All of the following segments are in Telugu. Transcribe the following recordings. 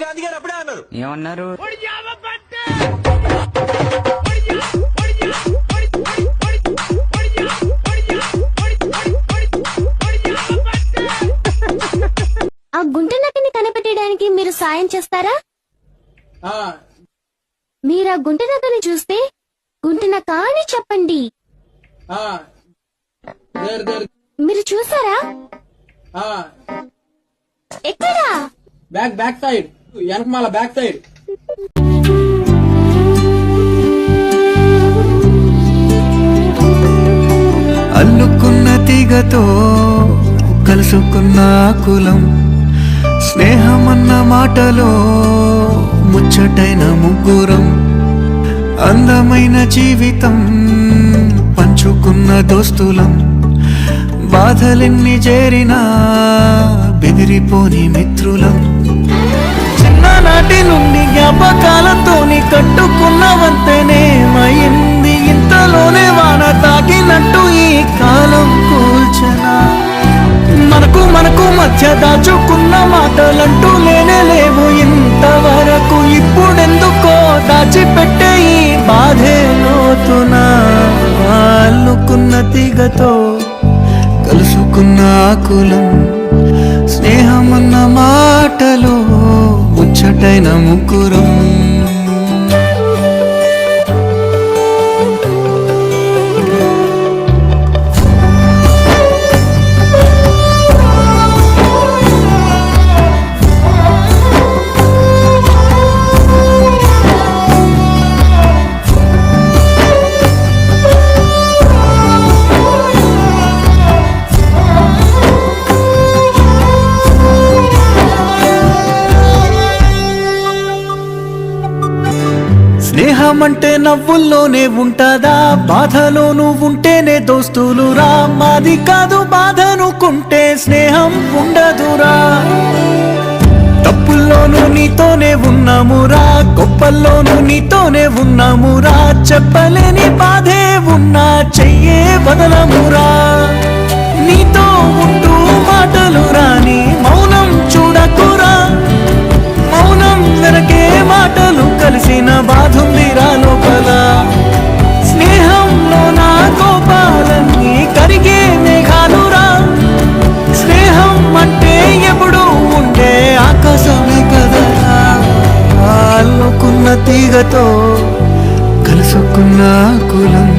గాంధీ గారు అప్పుడే అన్నారు. ఏమన్నారు? ఆ గుంట నక్కని కనిపెట్టడానికి మీరు సాయం చేస్తారా? మీరు ఆ గుంట నక్కని చూస్తే గుంట నక్క అని చెప్పండి. మీరు చూసారా? ఎక్కడా? బ్యాక్ సైడ్, వెనకమాల బ్యాక్ సైడ్. అల్లుకున్న తీగతో కలుసుకున్న కులం, స్నేహమన్న మాటలో ముచ్చటైన ముగ్గురం, అందమైన జీవితం పంచుకున్న దోస్తులం, బాధలెన్ని చేరినా బెదిరిపోని మిత్రులం, చిన్ననాటి నుండి జ్ఞాపకాలతోని కట్టుకున్న వంతెనేమైంది, ఇంతలోనే వాన తాకినట్టు ఈ కాలం కూల్చనా, మనకు మధ్య దాచుకున్న మాటలంటూ లేనే లేవు ఇంతవరకు, ఇప్పుడెందుకో దాచిపెట్టే ఈ బాధే లోతునా, అల్లుకున్న తీగతో కలుసుకున్న కులం, స్నేహమన్న మాటలో ముచ్చటైన ముగ్గురం. స్నేహమంటే నవ్వుల్లోనే ఉంటదా, బాధలోనూ ఉంటేనే దోస్తులురా, మాది కాదు బాధనుకుంటే స్నేహం ఉండదురా, తప్పుల్లోనూ నీతోనే ఉన్నామురా, గొప్పల్లోనూ నీతోనే ఉన్నామురా, చెప్పలేని బాధే ఉన్నా చెయ్యే బదలమురా, నీతో ఉంటూ మాటలు రాని మౌనం చూడకురా, మౌనం వెనకే మాటలు కలిసిన బాధుందిరా లోపల, స్నేహంలో నా కోపాలన్నీ కరిగే మేఘాలురా, స్నేహం అంటే ఎప్పుడు ఉండే ఆకాశమే కదరా, అల్లుకున్న తీగతో కలుసుకున్న కులం,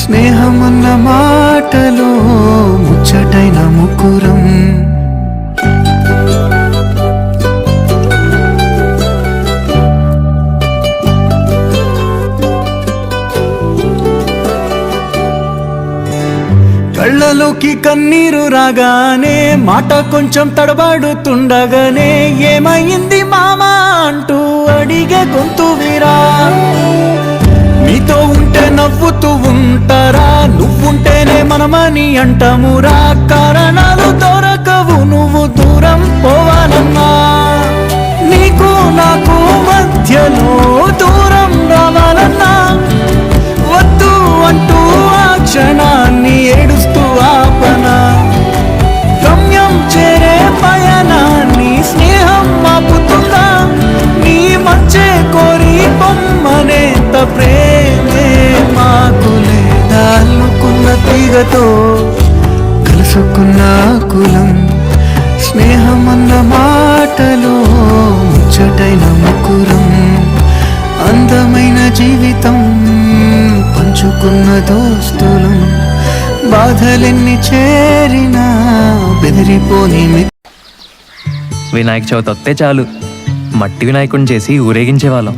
స్నేహమన్న మాటలో ముచ్చటైన ముగ్గురం. కళ్ళలోకి కన్నీరు రాగానే మాట కొంచెం తడబడుతుండగానే ఏమైంది మామా అంటూ అడిగే గొంతు వీరా, నీతో ఉంటే నవ్వుతూ ఉంటారా, నువ్వుంటేనే మనమని అంటామురా, కారణాలు దొరకవు నువ్వు దూరం పోవాలన్నా, నీకు నాకు మధ్యలో దూరం రావాలన్నా, వద్దు అంటూ ఆ క్షణాన్ని ఏడుస్తూ ఆపనా, గమ్యం చేరే పయనాన్ని స్నేహం ఆపుతుందా, నీ మంచే కోరి పొమ్మనేంత ప్రేమే మాకు లేదా, అల్లుకున్న తీగతో కలుసుకున్న కులం, స్నేహమన్న మాటలో ముచ్చటైన ముగ్గురం, అందమైన జీవితం పంచుకున్న దోస్తులం, బాధలెన్ని చేరినా బెదిరిపోని. వినాయక చవితి వస్తే చాలు మట్టి వినాయకుడిని చేసి ఊరేగించేవాళ్ళం.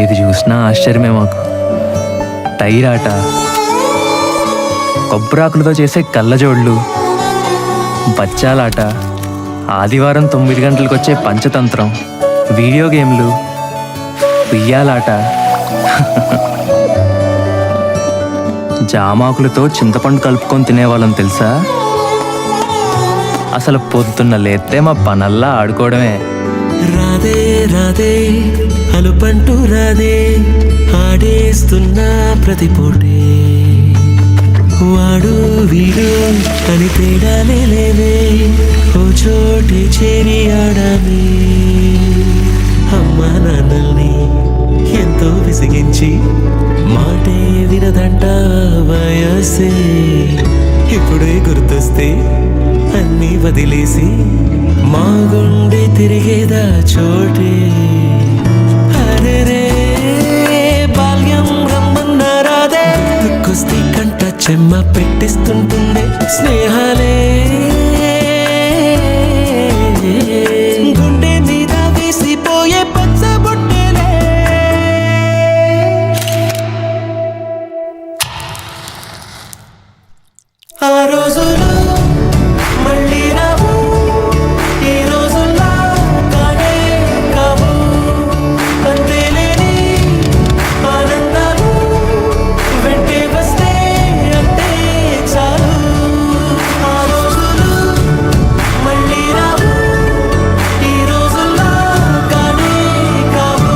ఏది చూసినా ఆశ్చర్యమే మాకు. టైర్ ఆట, కొబ్బరాకులతో చేసే కళ్ళజోళ్ళు, బచ్చాలాట, ఆదివారం 9 గంటలకు వచ్చే పంచతంత్రం, వీడియో గేమ్లు, ఉయ్యాలాట, జామాకులతో చింతపండు కలుపుకొని తినేవాళ్ళం తెలుసా. అసలు పొద్దున్న లేస్తే మా పనల్లా ఆడుకోవడమే. రాదే రాదే అలుపంటూ రాదే, ఆడేస్తున్నా ప్రతి పూటే వీడు అని తేడాలే లేవే, ఓ చోటే చేరి ఆడామే. అమ్మా నాన్నల్ని ఎంతో విసిగించి మాటే వినదంట వయసే. ఇప్పుడే గుర్తొస్తే అన్నీ వదిలేసి మా గుండె తిరిగేదా చోటే. అరే బాల్యం రమ్మన్నారాదే, గుర్తుకొస్తే కంట చెమ్మ పెట్టిస్తుంటుండే స్నేహాలే. గుండె మీద వేసిపోయే పచ్చబొట్టెలే. ఆ రోజులు మళ్ళీ రావు, ఈ రోజుల్లా కానే కావు. అంతేలేని ఆనందాలు వెంటే వస్తే అంతే చాలు. ఆ రోజులు మళ్ళీ రావు, ఈ రోజుల్లా కానే కావు.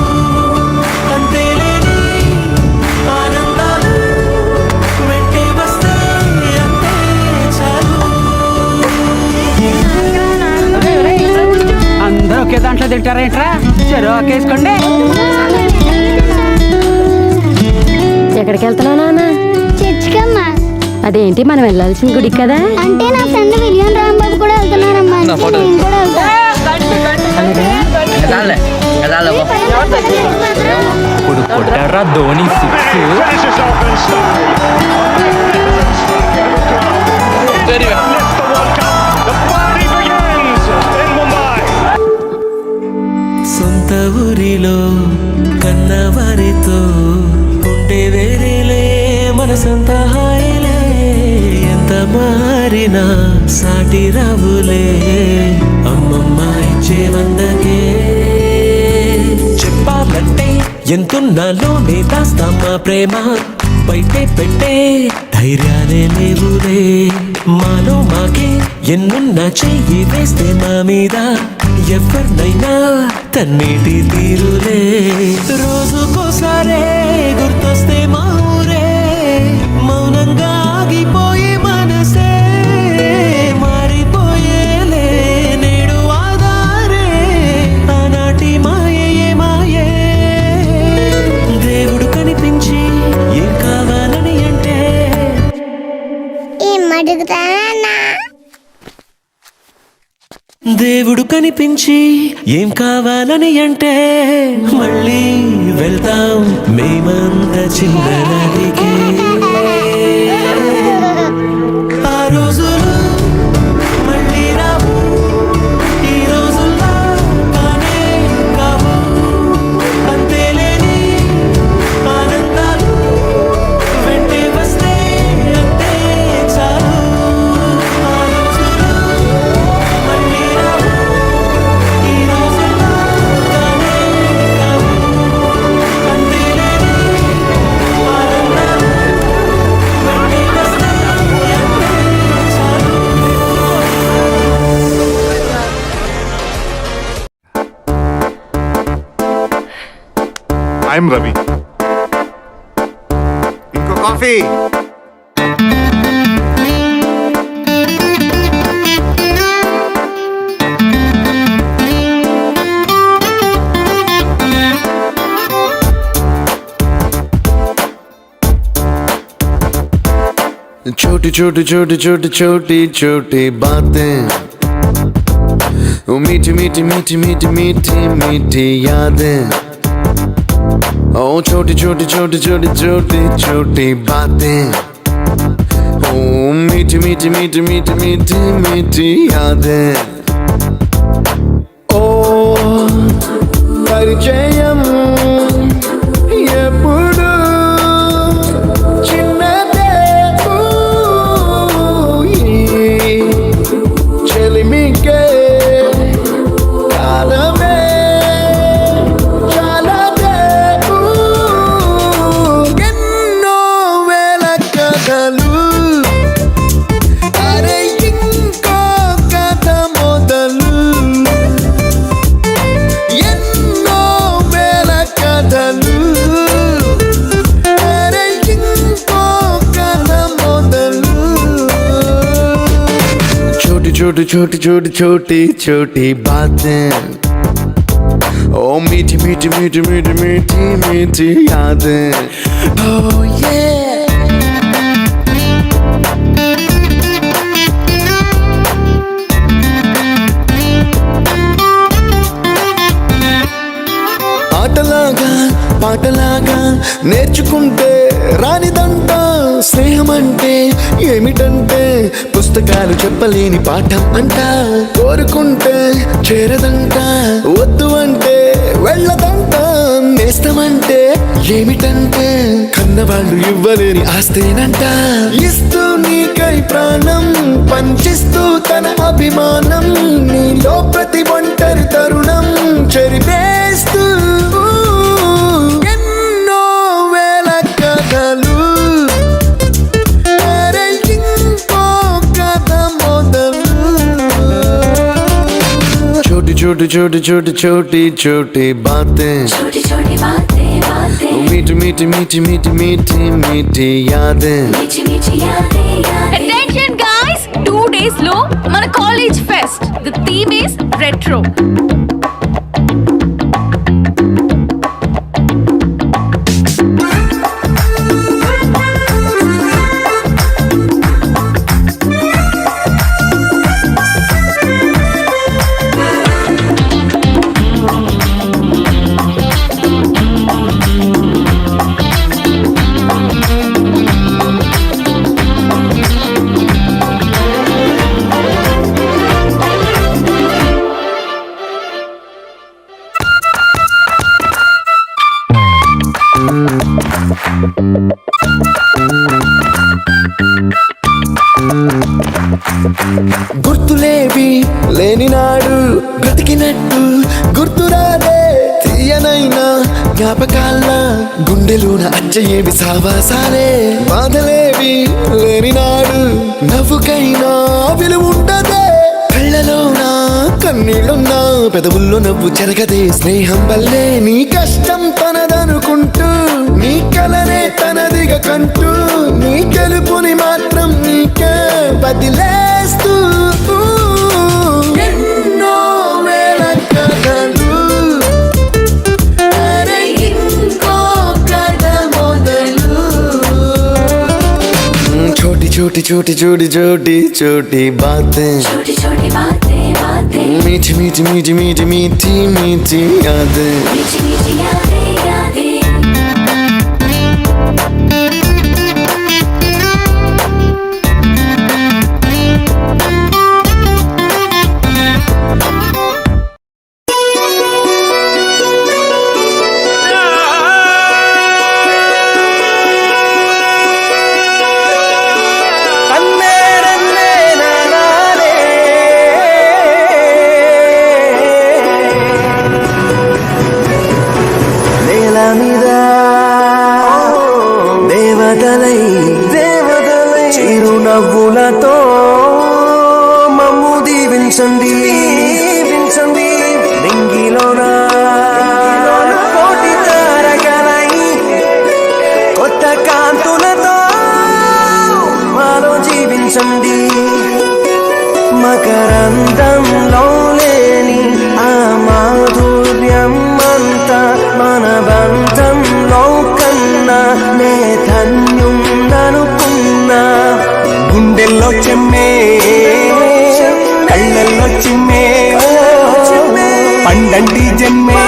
అంతేలేని ఆనందాలు వెంటే వస్తే అంతే చాలు. అందరూ ఒకే దాంట్లో తింటారేంట్రా? చెరు ఒకేసుకోండి. ఎక్కడికి వెళ్తున్నావు నాన్న? చర్చికమ్మా. అదేంటి మనం వెళ్ళాల్సిన గుడికి కదా? అంటే నా ఫ్రెండ్ విలియం రాంబాబు కూడా వెళ్తున్నారమ్మా, అందుకే నేను కూడా వెళ్తా. ఇప్పుడు కొట్టాడ్రా ధోని సిక్స్. సొంత ఊరిలో కన్నవారితో ఉంటే వేరేలే మనసంత హాయిలే. ఎంత మారినా సాటి రావులే అమ్మమ్మ ఇచ్చే వందకే. చెప్పాలంటే ఎంతున్నాలోనే దాస్తామా ప్రేమ, బయటే పెట్టే ధైర్యాలే లేవులే. మాలో మాకే ఎన్నున్నా చెయ్యి వేస్తే మా మీద ఎవరినైనా తన్నేటి తీరులే. రోజుకోసారే గుర్తొస్తే మా ఊరే, మౌనంగా ఆగిపోయి మనసే మారిపోయేలే. నేడు ఆధారే ఆనాటి మాయే మాయే. దేవుడు కనిపించి ఏం కావాలని అంటే ఏం అడుగుతానన్నా? దేవుడు కనిపించి ఏం కావాలని అంటే మళ్ళీ వెళ్తాం మేమంత చిన్ననాటికే. ఆ రోజులు మళ్ళీ రావు, ఈ రోజుల్లా కానే కావు. అంతేలేని ఆనందాలు వెంటే వస్తే అంతే చాలు. ఆ రోజులు మళ్ళీ రావు, ఈ రోజుల్లా కానే కావు. అంతేలేని ఆనందాలు వెంటే వస్తే అంతే చాలు. I'm Ravi. ఇంకో కాఫీ. छोटी छोटी छोटी छोटी छोटी छोटी बातें, ओ मीठी मीठी मीठी मीठी मीठी मीठी यादें. ओ छोटी छोटी छोटी छोटी छोटी छोटी बातें, ओ मीठी मीठी मीठी मीठी मीठी मीठी यादें. ओ परिचయం ఎప్పుడు చిన్నదే, చెలిమికే కాలమే చాలదే. ఎన్నో వేల కథలు, అరే ఇంకో కథ మొదలు. ఎన్నో వేల కథలు, అరే ఇంకో కథ మొదలు. छोटी छोटी छोटी छोटी छोटी बातें, ओ मीठी मीठी मीठी मीठी मीठी मीठी यादें. Oh yeah. ఆటలాగా పాటలాగా నేర్చుకుంటే రానిదంట స్నేహం అంటే ఏమిటంటే పుస్తకాలు చెప్పలేని పాఠం అంట. కోరుకుంటే చేరదంట, వద్దు అంటే వెళ్ళదంట. నేస్తమంటే ఏమిటంటే కన్నవాళ్ళు ఇవ్వలేని ఆస్తేనంట. ఇస్తూ నీకై ప్రాణం పంచిస్తూ తన అభిమానం, నీలో ప్రతి ఒంటరి తరుణం చెరిపేస్తూ ఎన్నో వేల కథలు. అరే ఇంకో కథ మొదలు. छोटी छोटी छोटी छोटी छोटी छोटी बातें, छोटी छोटी बातें बातें, मीठी मीठी मीठी मीठी मीठी मीठी यादें. मीठी मीठी यादें यादें. Attention guys, 2 days లో మన college fest. The theme is retro. గుర్తులేవి లేని నాడు బ్రతికినట్టు గుర్తురాదే తీయనైనా జ్ఞాపకాల గుండెలోన అచ్చయేవి సావాసాలే. బాధలేవి లేని నాడు నవ్వుకైనా విలువుండదే. కళ్ళలోన కన్నీళ్ళున్నా పెదవుల్లో నవ్వు చెరగదే. స్నేహం వల్లే నీ కష్టం తనదనుకుంటూ, నీ కలనే తనదిగా కంటూ, నీ గెలుపుని మాత్రం నీకే బదిలేస్తూ ఎన్నో వేల కథలు. అరే ఇంకో కథ మొదలు. छोटी छोटी छोटी छोटी छोटी छोटी बातें, छोटी छोटी बातें बातें, मीठी मीठी मीठी मीठी मीठी मीठी यादें. मीठी मीठी यादें यादें. నేల మీద దేవతలై చిరునవ్వులతో మమ్ము దీవించండి. నింగిలోన కోటి తారకలై కొత్త కాంతులతో మాలో జీవించండి. మకరందంలో లేని ఆ మాధుర్యం అంతా మన బంధంలో కన్నా నే ధన్యుందనుకున్నా. గుండెల్లో చెమ్మే కళ్ళల్లో చిమ్మే పండంటి జన్మే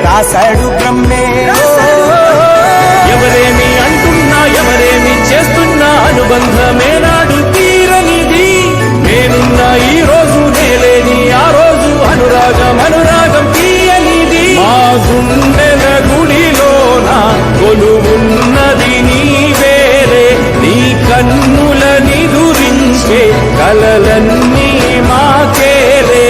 రాశాడు బ్రహ్మే. ఎవరేమి అంటున్నా ఎవరేమి చేస్తున్నా అనుబంధమే నాడు తీరనిది. నేనున్న ఈ రోజు నేలేని ఆ రోజు అనురాగం అనురాగం తీయనిది. మా గుండెల గుడిలోన కొలువున్నది నీవేలే. నీ కన్నుల నిదురించే కలలన్నీ మాకేలే.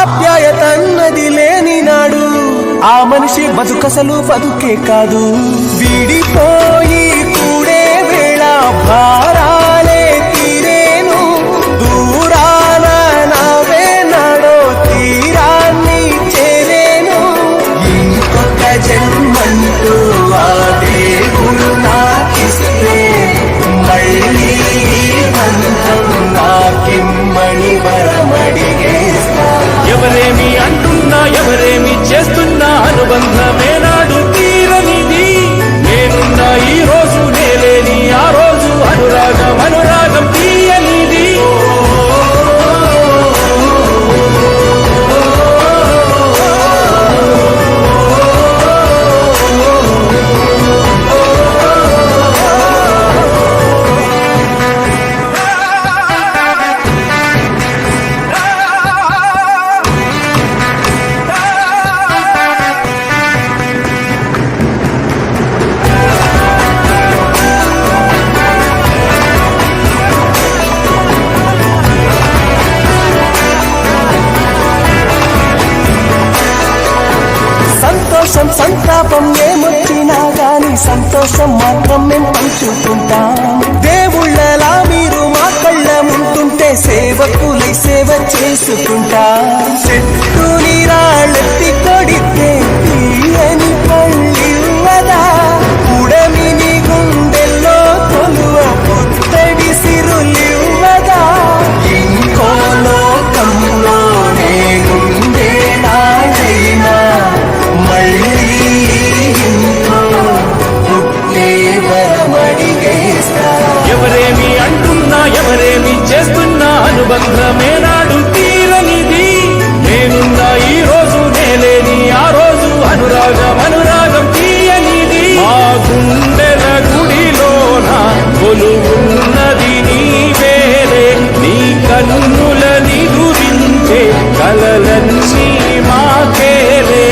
ఆప్యాయత అన్నది లేని నాడు ఆ మనిషి బతుకసలు బతుకే కాదు. విడిపోయి కూడే వేళ భారాలే తీరేను, దూరాన నవే నాడో తీరాన్ని చేరేను. ఇంకొక జన్మంటూ ఆ దేవుడు నాకిస్తే మళ్ళీ బంధం నాకిమ్మని వరమడిగేస్తా. ఎవరేమి అంటున్నా ఎవరేమి చేస్తున్నా అనుబంధమే నాడు తీరనిది. నేనున్న ఈ రోజు నేలేని ఆ రోజు అనురాగం అనురాగం తీయనిది. సంతోషం సంతాపం ఏమొచ్చినా గాని సంతోషం మాత్రం మేము పంచుకుంటాం. దేవుళ్ళలా మీరు మా కళ్ళ ముంటుంటే సేవకులై సేవ చేసుకుంటా. చెట్టు నీరాళ్ళెత్తి కొడితే తీయని పళ్ళివ్వదా, ఉడమిని గుండెల్లో కొలువ పుత్తడి సిరులివ్వదా. ఇంకో లోకంలోనే గుండె నాడైనా మళ్ళీ ఇంకో పుట్టే వరమడిగేస్తా. ఎవరేమి అంటున్నా ఎవరేమి చేస్తున్నా అనుబంధమే నాడు తీరనిది. నేనున్న ఈ రోజు నేలేని ఆ రోజు అనురాగం అనురాగం తీయనిది. ఆ గుండెల గుడిలోన కొలువున్నది నీవేలే, నీ కన్నులని గురించే కలలన్నీ మాకేలే.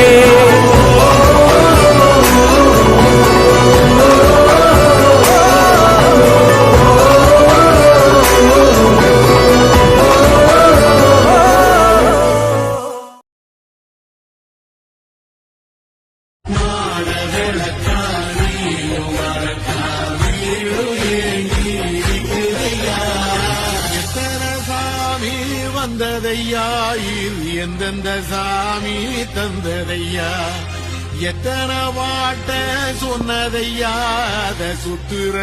சாமி வந்ததையா, இது எந்தெந்த சாமி தந்ததையா, எத்தனை வாட்ட சொன்னதையா, அத சுத்துற